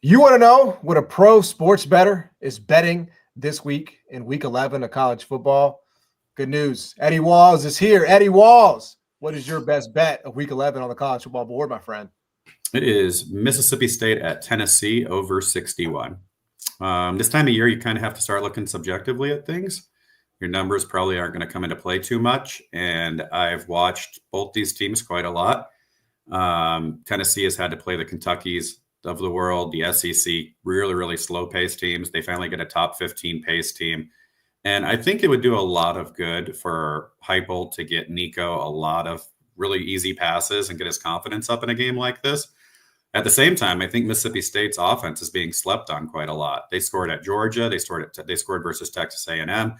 You want to know what a pro sports bettor is betting this week in week 11 of college football? Good news. Eddie Walls is here. Eddie Walls, what is your best bet of week 11 on the college football board, my friend? It is Mississippi State at Tennessee over 61. This time of year, you kind of have to start looking subjectively at things. Your numbers probably aren't going to come into play too much. And I've watched both these teams quite a lot. Tennessee has had to play the Kentuckys of the world, the SEC, really, really slow-paced teams. They finally get a top 15 pace team. And I think it would do a lot of good for Heupel to get Nico a lot of really easy passes and get his confidence up in a game like this. At the same time, I think Mississippi State's offense is being slept on quite a lot. They scored at Georgia. They scored versus Texas A&M.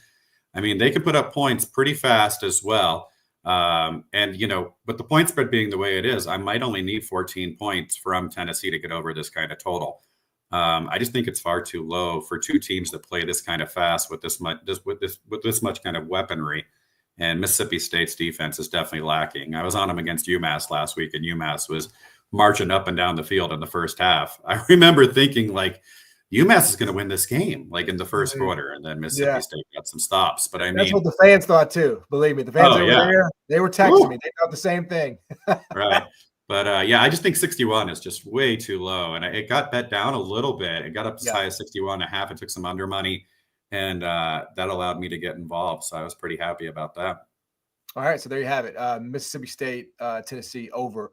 I mean, they can put up points pretty fast as well. But the point spread being the way it is, I might only need 14 points from Tennessee to get over this kind of total. I just think it's far too low for two teams that play this kind of fast with this much kind of weaponry. And Mississippi State's defense is definitely lacking. I was on them against UMass last week, and UMass was marching up and down the field in the first half. I remember thinking, like, UMass is going to win this game, like in the first quarter, and then Mississippi State got some stops. But that's what the fans thought too. Believe me, the fans over there, they were texting me. They thought the same thing. Right. But I just think 61 is just way too low. And it got bet down a little bit. It got up as high as 61.5. It took some under money, and that allowed me to get involved. So I was pretty happy about that. All right. So there you have it. Mississippi State, Tennessee over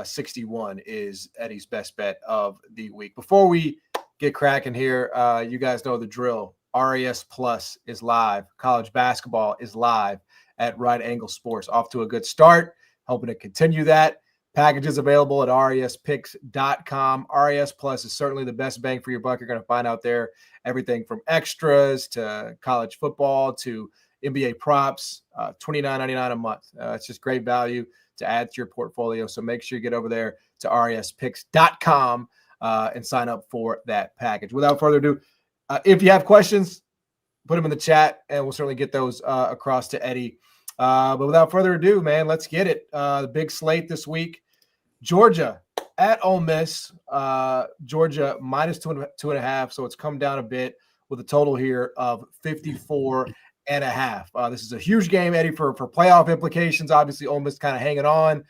61 is Eddie's best bet of the week. Before we get cracking here, you guys know the drill. RAS Plus is live. College basketball is live at Right Angle Sports. Off to a good start. Hoping to continue that. Packages available at raspicks.com. RAS Plus is certainly the best bang for your buck. You're going to find out there everything from extras to college football to NBA props, $29.99 a month. It's just great value to add to your portfolio. So make sure you get over there to raspicks.com and sign up for that package. Without further ado, if you have questions, put them in the chat, and we'll certainly get those across to Eddie. But without further ado, man, let's get it. The big slate this week: Georgia at Ole Miss. Georgia minus 2.5, so it's come down a bit with a total here of 54.5. This is a huge game, Eddie, for playoff implications. Obviously, Ole Miss kind of hanging on.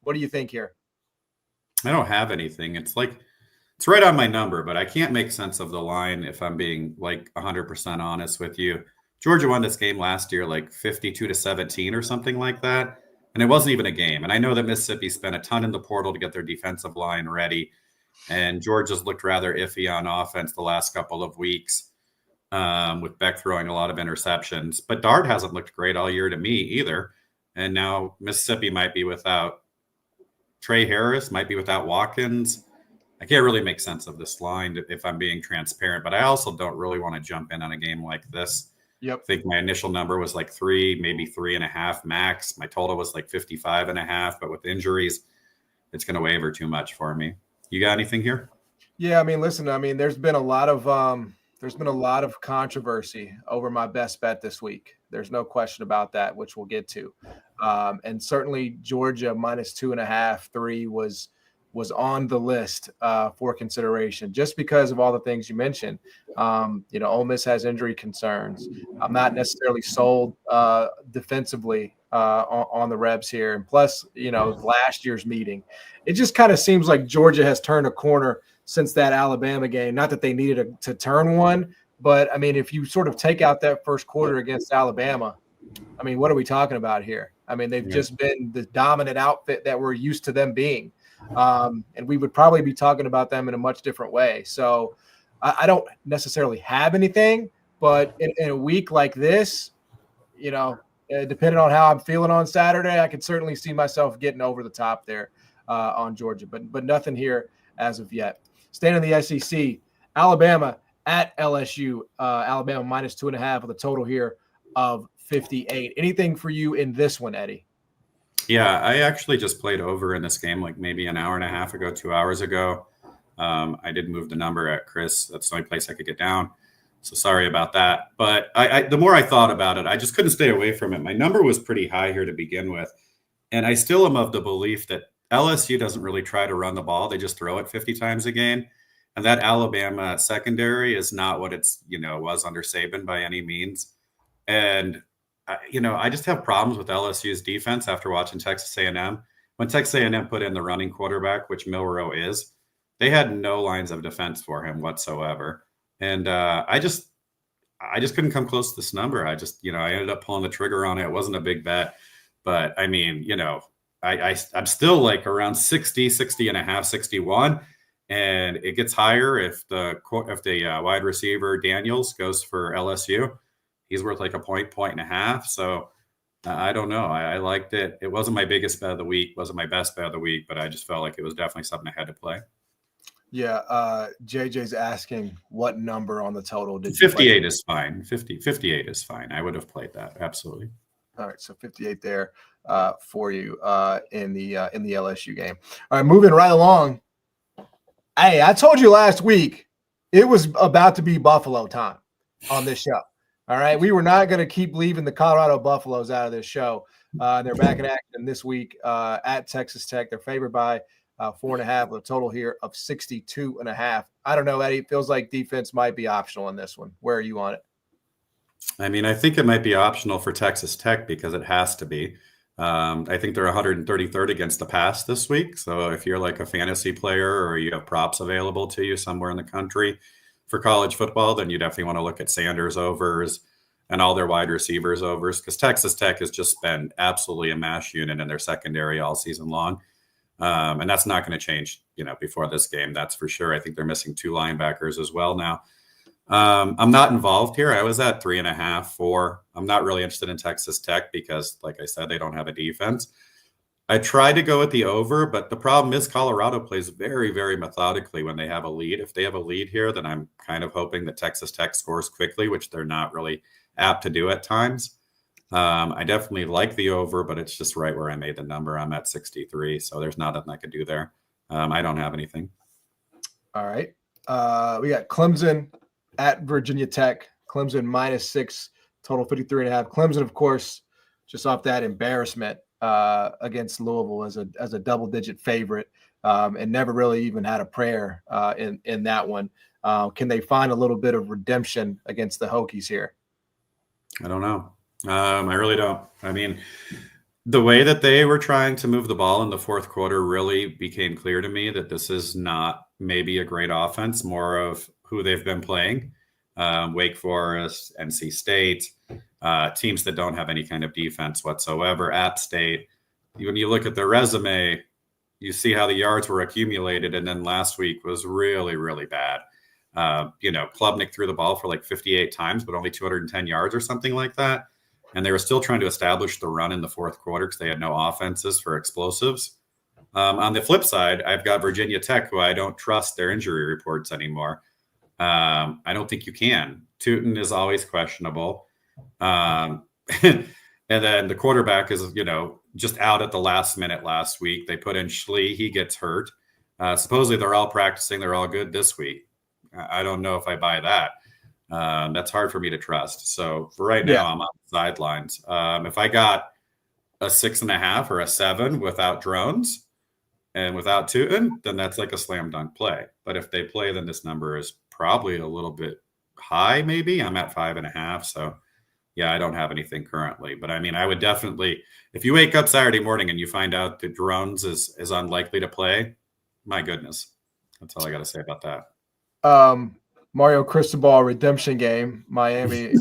What do you think here? I don't have anything. It's right on my number, but I can't make sense of the line if I'm being like 100% honest with you. Georgia won this game last year like 52-17 or something like that, and it wasn't even a game. And I know that Mississippi spent a ton in the portal to get their defensive line ready, and Georgia's looked rather iffy on offense the last couple of weeks, with Beck throwing a lot of interceptions. But Dart hasn't looked great all year to me either, and now Mississippi might be without Trey Harris, might be without Watkins. I can't really make sense of this line if I'm being transparent, but I also don't really want to jump in on a game like this. Yep. I think my initial number was like 3, maybe 3.5 max. My total was like 55.5, but with injuries, it's going to waver too much for me. You got anything here? Yeah, I mean, listen, there's been a lot of controversy over my best bet this week. There's no question about that, which we'll get to. And certainly Georgia minus 2.5, 3 was on the list for consideration, just because of all the things you mentioned. Ole Miss has injury concerns. I'm not necessarily sold defensively on the Rebs here. And plus, last year's meeting, it just kind of seems like Georgia has turned a corner since that Alabama game. Not that they needed to turn one, but I mean, if you sort of take out that first quarter against Alabama, I mean, what are we talking about here? I mean, they've just been the dominant outfit that we're used to them being. And we would probably be talking about them in a much different way. So I don't necessarily have anything, but in a week like this, depending on how I'm feeling on Saturday, I could certainly see myself getting over the top there on Georgia, but nothing here as of yet. Staying in the SEC, Alabama at LSU, Alabama minus 2.5 with a total here of 58. Anything for you in this one, Eddie? Yeah, I actually just played over in this game like maybe an hour and a half ago, 2 hours ago. I did move the number at Chris. That's the only place I could get down. So sorry about that. But the more I thought about it, I just couldn't stay away from it. My number was pretty high here to begin with. And I still am of the belief that LSU doesn't really try to run the ball. They just throw it 50 times a game. And that Alabama secondary is not what it's, was under Saban by any means. And, I just have problems with LSU's defense after watching Texas A&M. When Texas A&M put in the running quarterback, which Milroe is, they had no lines of defense for him whatsoever. And I just couldn't come close to this number. I ended up pulling the trigger on it. It wasn't a big bet. But, I mean, I'm still like around 60 and a half, 61. And it gets higher if the wide receiver Daniels goes for LSU. He's worth like a point and a half. So I don't know. I liked it. It wasn't my biggest bet of the week, wasn't my best bet of the week, but I just felt like it was definitely something I had to play. Yeah. JJ's asking what number on the total did 58 is fine. 58 is fine. I would have played that. Absolutely. All right. So 58 there for you in the LSU game. All right. Moving right along. Hey, I told you last week it was about to be Buffalo time on this show. All right. We were not going to keep leaving the Colorado Buffaloes out of this show. They're back in action this week at Texas Tech. They're favored by 4.5 with a total here of 62.5. I don't know, Eddie. It feels like defense might be optional in this one. Where are you on it? I mean, I think it might be optional for Texas Tech because it has to be. I think they're 133rd against the pass this week. So if you're like a fantasy player or you have props available to you somewhere in the country for college football, then you definitely want to look at Sanders overs and all their wide receivers overs, because Texas Tech has just been absolutely a mash unit in their secondary all season long. And that's not going to change, before this game. That's for sure. I think they're missing 2 linebackers as well now. I'm not involved here. I was at 3.5, 4. I'm not really interested in Texas Tech because, like I said, they don't have a defense. I tried to go with the over, but the problem is Colorado plays very, very methodically when they have a lead. If they have a lead here, then I'm kind of hoping that Texas Tech scores quickly, which they're not really apt to do at times. I definitely like the over, but it's just right where I made the number. I'm at 63, so there's nothing I could do there. I don't have anything. All right. We got Clemson at Virginia Tech. Clemson -6, total 53.5. Clemson, of course, just off that embarrassment against Louisville as a double-digit favorite, and never really even had a prayer in that one. Can they find a little bit of redemption against the Hokies here? I don't know. I really don't. I mean, the way that they were trying to move the ball in the fourth quarter really became clear to me that this is not maybe a great offense, more of who they've been playing. Wake Forest, NC State, teams that don't have any kind of defense whatsoever. App State, when you look at their resume, you see how the yards were accumulated. And then last week was really, really bad. Klubnik threw the ball for like 58 times, but only 210 yards or something like that. And they were still trying to establish the run in the fourth quarter because they had no offenses for explosives. On the flip side, I've got Virginia Tech, who I don't trust their injury reports anymore. I don't think you can. Tootin is always questionable. And then the quarterback is, just out at the last minute last week. They put in Schlee. He gets hurt. Supposedly they're all practicing. They're all good this week. I don't know if I buy that. That's hard for me to trust. So for right now, I'm on the sidelines. If I got a 6.5 or a 7 without drones and without Tootin, then that's like a slam dunk play. But if they play, then this number is probably a little bit high. Maybe I'm at 5.5. So yeah, I don't have anything currently, but I mean, I would definitely, if you wake up Saturday morning and you find out that drones is unlikely to play, my goodness, that's all I got to say about that. Mario Cristobal redemption game, Miami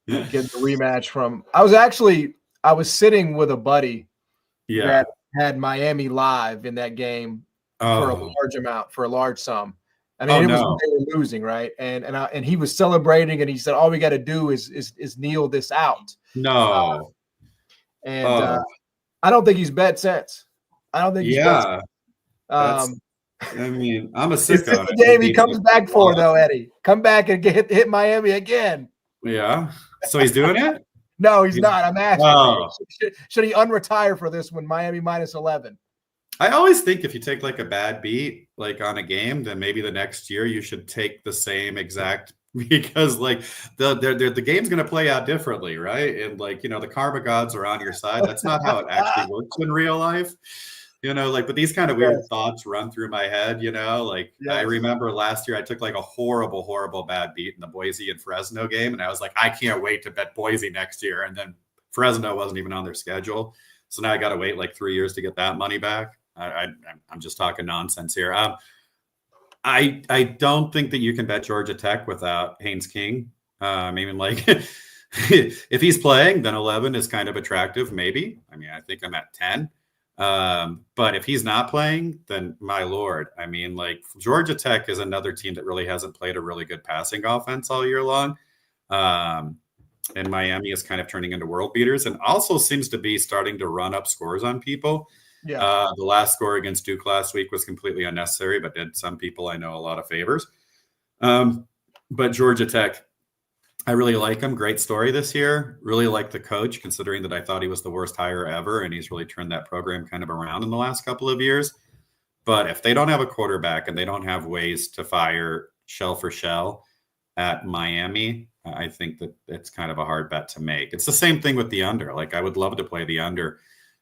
getting the rematch from. I was sitting with a buddy that had Miami live in that game for a large sum. I mean, they were losing, right? And he was celebrating, and he said, "All we got to do is kneel this out." No, I don't think he's bet since. I don't think he's bet. I mean, I'm a sicko. It's the game he comes back for, though, Eddie. Come back and hit Miami again. Yeah. So he's doing it? No, he's not. I'm asking. Should he unretire for this one? Miami -11. I always think if you take like a bad beat, like on a game, then maybe the next year you should take the same exact, because like the game's going to play out differently, right? And like, the karma gods are on your side. That's not how it actually works in real life. but these kind of weird Yes. thoughts run through my head, like I Yes. remember last year I took like a horrible, horrible bad beat in the Boise and Fresno game. And I was like, I can't wait to bet Boise next year. And then Fresno wasn't even on their schedule. So now I got to wait like 3 years to get that money back. I'm just talking nonsense here. I don't think that you can bet Georgia Tech without Haynes King. Even like if he's playing, then 11 is kind of attractive, maybe. I mean, I think I'm at 10. But if he's not playing, then my Lord, I mean, like Georgia Tech is another team that really hasn't played a really good passing offense all year long. And Miami is kind of turning into world beaters and also seems to be starting to run up scores on people. Yeah. The last score against Duke last week was completely unnecessary, but did some people I know a lot of favors. But Georgia Tech, I really like him. Great story this year. Really like the coach, considering that I thought he was the worst hire ever, and he's really turned that program kind of around in the last couple of years. But if they don't have a quarterback and they don't have ways to fire shell for shell at Miami, I think that it's kind of a hard bet to make. It's the same thing with the under. Like I would love to play the under,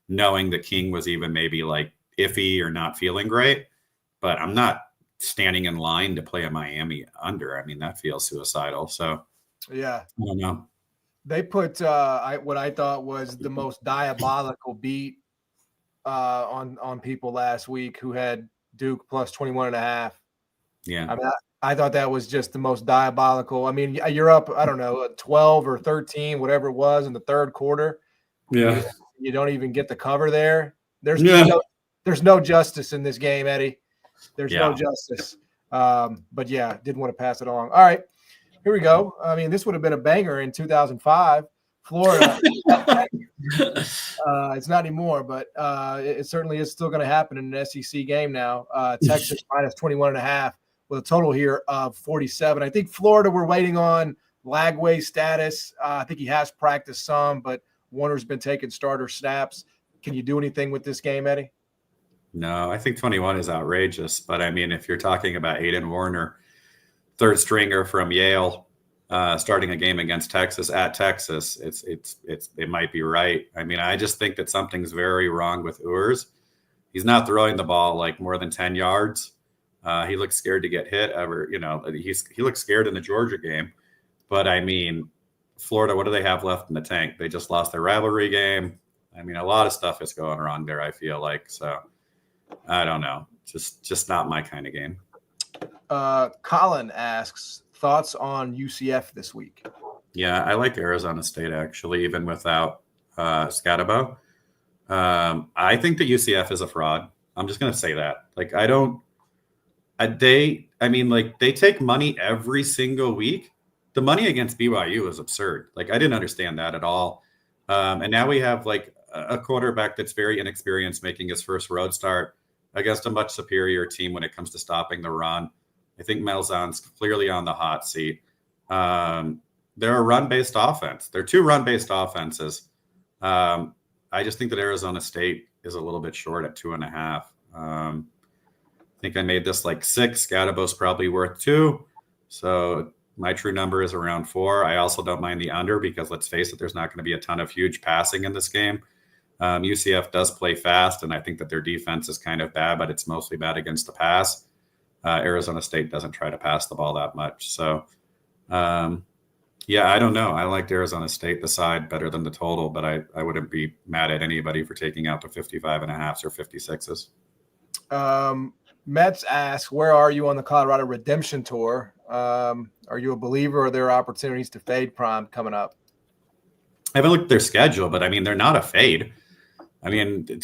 knowing that King was even maybe like iffy or not feeling great, but I'm not standing in line to play a Miami under. I mean, that feels suicidal. So Yeah. I don't know. They put what I thought was the most diabolical beat on people last week who had Duke plus 21.5. Yeah. I mean, I thought that was just the most diabolical. I mean, you're up, I don't know, 12 or 13, whatever it was in the third quarter. Yeah. You don't even get the cover there. There's no justice in this game, Eddie. There's no justice. But yeah, didn't want to pass it along. All right. Here we go. I mean, this would have been a banger in 2005. Florida. It's not anymore, but it certainly is still going to happen in an SEC game now. Texas minus 21.5 with a total here of 47. I think Florida, we're waiting on Lagway status. I think he has practiced some, but Warner's been taking starter snaps. Can you do anything with this game, Eddie? No, I think 21 is outrageous. But I mean, if you're talking about Aiden Warner, third stringer from Yale, starting a game against Texas at Texas, it might be right. I mean, I just think that something's very wrong with Ewers. He's not throwing the ball like more than 10 yards. He looks scared to get hit he looks scared in the Georgia game. But I mean, Florida, what do they have left in the tank? They just lost their rivalry game. I mean, a lot of stuff is going wrong there, I feel like. So I don't know. Just not my kind of game. Colin asks, thoughts on UCF this week? Yeah, I like Arizona State, actually, even without Scatabo. I think that UCF is a fraud. I'm just going to say that. Like, they take money every single week. The money against BYU is absurd. Like, I didn't understand that at all. And now we have like a quarterback that's very inexperienced making his first road start against a much superior team when it comes to stopping the run. I think Malzahn's clearly on the hot seat. They're a run-based offense. They're two run-based offenses. I just think that Arizona State is a little bit short at 2.5. I think I made this like 6. Scadabo's probably worth 2. So my true number is around 4. I also don't mind the under because let's face it, there's not going to be a ton of huge passing in this game. UCF does play fast, and I think that their defense is kind of bad, but it's mostly bad against the pass. Arizona State doesn't try to pass the ball that much. So, I don't know. I liked Arizona State, the side, better than the total, but I wouldn't be mad at anybody for taking out the 55.5s or 56s. Mets asks, where are you on the Colorado Redemption Tour? Are you a believer, or are there opportunities to fade Prime coming up? I haven't looked at their schedule, but I mean, they're not a fade. I mean,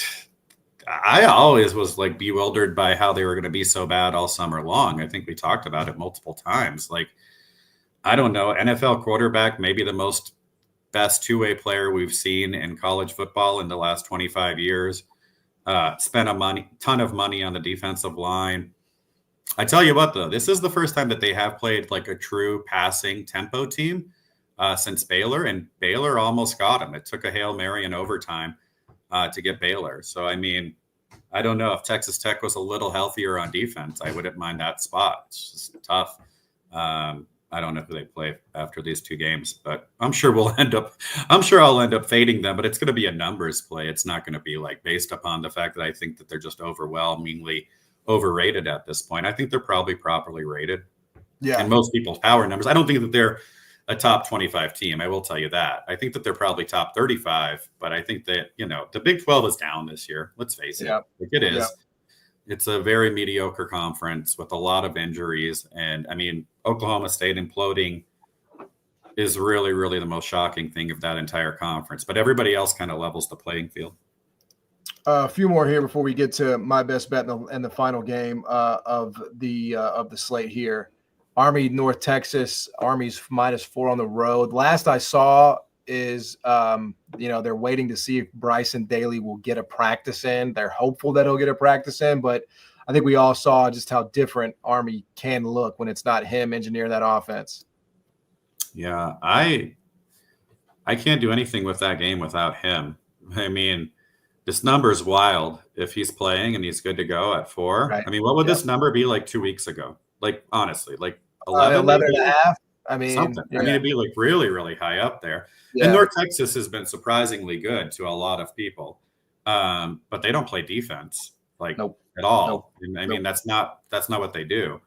I always was like bewildered by how they were going to be so bad all summer long. I think we talked about it multiple times. Like, I don't know, NFL quarterback, maybe the most best two-way player we've seen in college football in the last 25 years. Spent a ton of money on the defensive line. I tell you what, though, this is the first time that they have played like a true passing tempo team since Baylor, and Baylor almost got them. It took a Hail Mary in overtime to get Baylor. So, I mean, I don't know if Texas Tech was a little healthier on defense. I wouldn't mind that spot. It's just tough. I don't know who they play after these two games, but I'm sure I'll end up fading them, but it's going to be a numbers play. It's not going to be like based upon the fact that I think that they're just overwhelmingly overrated at this point. I think they're probably properly rated. Yeah. And most people's power numbers. I don't think that they're a top 25 team. I will tell you that. I think that they're probably top 35, but I think that, the Big 12 is down this year. Let's face it. Yep. Like it is. Yep. It's a very mediocre conference with a lot of injuries. And I mean, Oklahoma State imploding is really, really the most shocking thing of that entire conference. But everybody else kind of levels the playing field. A few more here before we get to my best bet in the final game of the slate here. Army, North Texas. Army's -4 on the road. Last I saw is, they're waiting to see if Bryson Daly will get a practice in. They're hopeful that he'll get a practice in, but I think we all saw just how different Army can look when it's not him engineering that offense. Yeah, I can't do anything with that game without him. I mean, this number is wild if he's playing and he's good to go at 4. Right. I mean, what would this number be like 2 weeks ago? Like, honestly, like 11, 11 and a half. I mean, something. Yeah. I mean, it'd be like really, really high up there. Yeah. And North Texas has been surprisingly good to a lot of people, but they don't play defense at all. Nope. I mean, that's not what they do.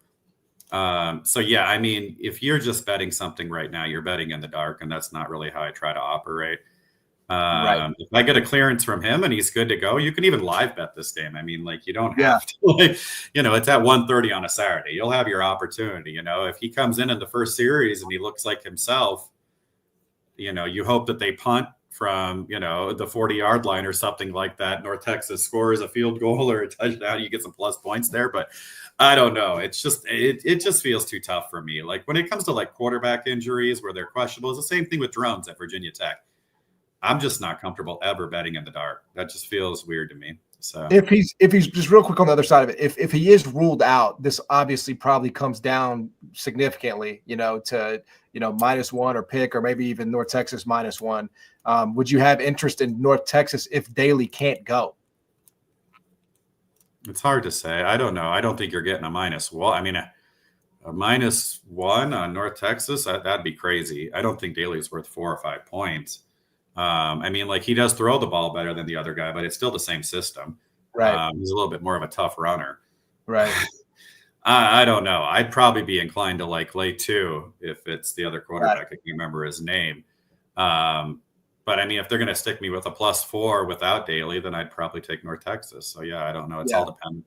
So yeah, I mean, if you're just betting something right now, you're betting in the dark, and that's not really how I try to operate. Right. If I get a clearance from him and he's good to go, you can even live bet this game. I mean, like you don't have to, it's at 1:30 on a Saturday. You'll have your opportunity. If he comes in the first series and he looks like himself, you hope that they punt from, the 40-yard line or something like that. North Texas scores a field goal or a touchdown. You get some plus points there, but I don't know. It's just, it just feels too tough for me. Like when it comes to like quarterback injuries where they're questionable, it's the same thing with drones at Virginia Tech. I'm just not comfortable ever betting in the dark. That just feels weird to me. So if he's just real quick on the other side of it, if he is ruled out, this obviously probably comes down significantly, to -1 or pick, or maybe even North Texas -1. Would you have interest in North Texas if Daly can't go? It's hard to say. I don't know. I don't think you're getting a -1. I mean, a -1 on North Texas, that'd be crazy. I don't think Daly's worth 4 or 5 points. I mean, like he does throw the ball better than the other guy, but it's still the same system. Right. He's a little bit more of a tough runner. Right. I don't know. I'd probably be inclined to like lay 2 if it's the other quarterback. I can't remember his name. But I mean, if they're going to stick me with a +4 without Daly, then I'd probably take North Texas. So yeah, I don't know. It's all dependent.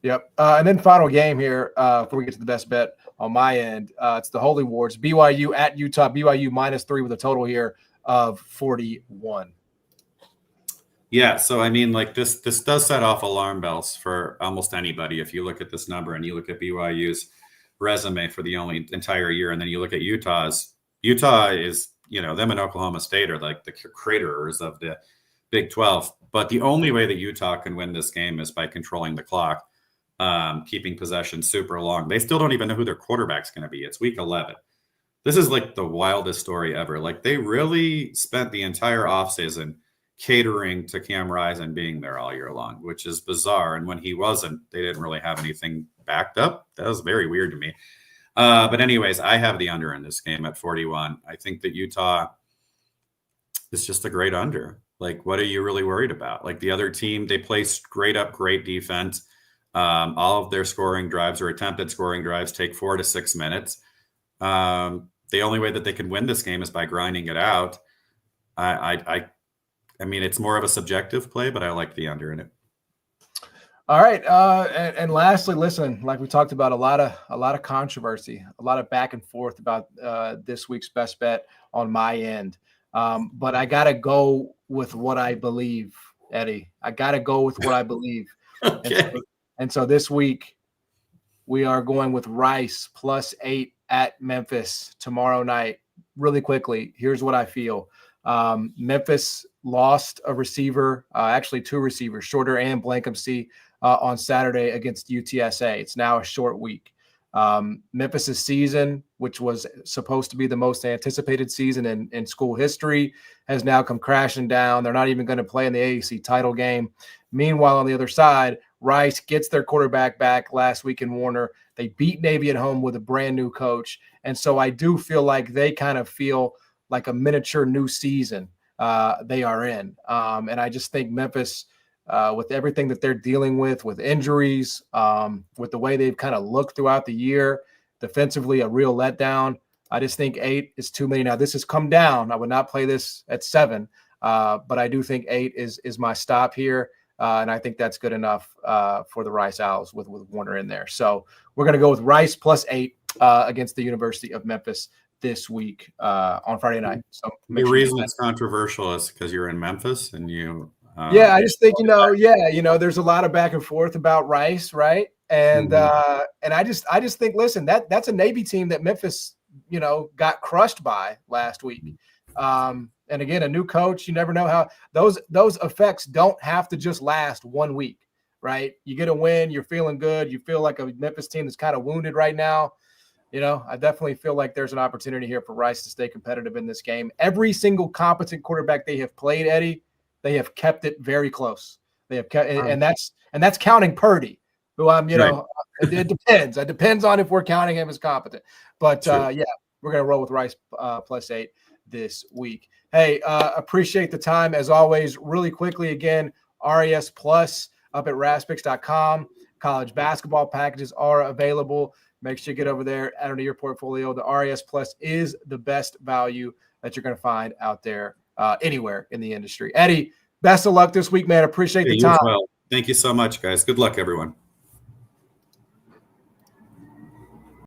Yep. And then final game here before we get to the best bet on my end. It's the Holy Wars. BYU at Utah. BYU -3 with a total here of 41. Yeah, so I mean, like this does set off alarm bells for almost anybody. If you look at this number and you look at BYU's resume for the entire year, and then you look at Utah's. Utah is, them and Oklahoma State are like the craterers of the Big 12. But the only way that Utah can win this game is by controlling the clock, keeping possession super long. They still don't even know who their quarterback's going to be. It's week 11. This is like the wildest story ever. Like they really spent the entire offseason catering to Cam Rising being there all year long, which is bizarre. And when he wasn't, they didn't really have anything backed up. That was very weird to me. But anyways, I have the under in this game at 41. I think that Utah is just a great under. Like, what are you really worried about? Like the other team, they play straight up great defense. All of their scoring drives or attempted scoring drives take 4 to 6 minutes. The only way that they can win this game is by grinding it out. I mean, it's more of a subjective play, but I like the under in it. All right. And lastly, listen, like we talked about, a lot of controversy, a lot of back and forth about this week's best bet on my end. But I got to go with what I believe, Eddie. I got to go with what I believe. Okay. And so this week we are going with Rice +8 at Memphis tomorrow night. Really quickly, here's what I feel. Memphis lost a receiver, actually 2 receivers, Shorter and Blankensee, on Saturday against UTSA. It's now a short week. Memphis's season, which was supposed to be the most anticipated season in school history, has now come crashing down. They're not even going to play in the AAC title game. Meanwhile, on the other side, Rice gets their quarterback back last week in Warner. They beat Navy at home with a brand new coach. And so I do feel like they kind of feel like a miniature new season they are in. And I just think Memphis, with everything that they're dealing with injuries, with the way they've kind of looked throughout the year, defensively, a real letdown. I just think 8 is too many. Now, this has come down. I would not play this at 7, but I do think 8 is my stop here. And I think that's good enough for the Rice Owls with Warner in there. So we're going to go with Rice plus 8 against the University of Memphis this week on Friday night. So the reason it's controversial is because you're in Memphis and you. I just think, there's a lot of back and forth about Rice, right? And and I just think, listen, that's a Navy team that Memphis, got crushed by last week. And again, a new coach, you never know how those effects don't have to just last 1 week, right? You get a win, you're feeling good. You feel like a Memphis team that's kind of wounded right now. I definitely feel like there's an opportunity here for Rice to stay competitive in this game. Every single competent quarterback they have played, Eddie, they have kept it very close. They have kept, and that's counting Purdy, who it depends. It depends on if we're counting him as competent. But we're going to roll with Rice plus 8 this week. Hey, appreciate the time as always. Really quickly again, RAS Plus up at raspix.com. College basketball packages are available. Make sure you get over there, add into your portfolio. The RAS Plus is the best value that you're going to find out there anywhere in the industry. Eddie, best of luck this week, man. Appreciate the time. Well, thank you so much, guys. Good luck, everyone.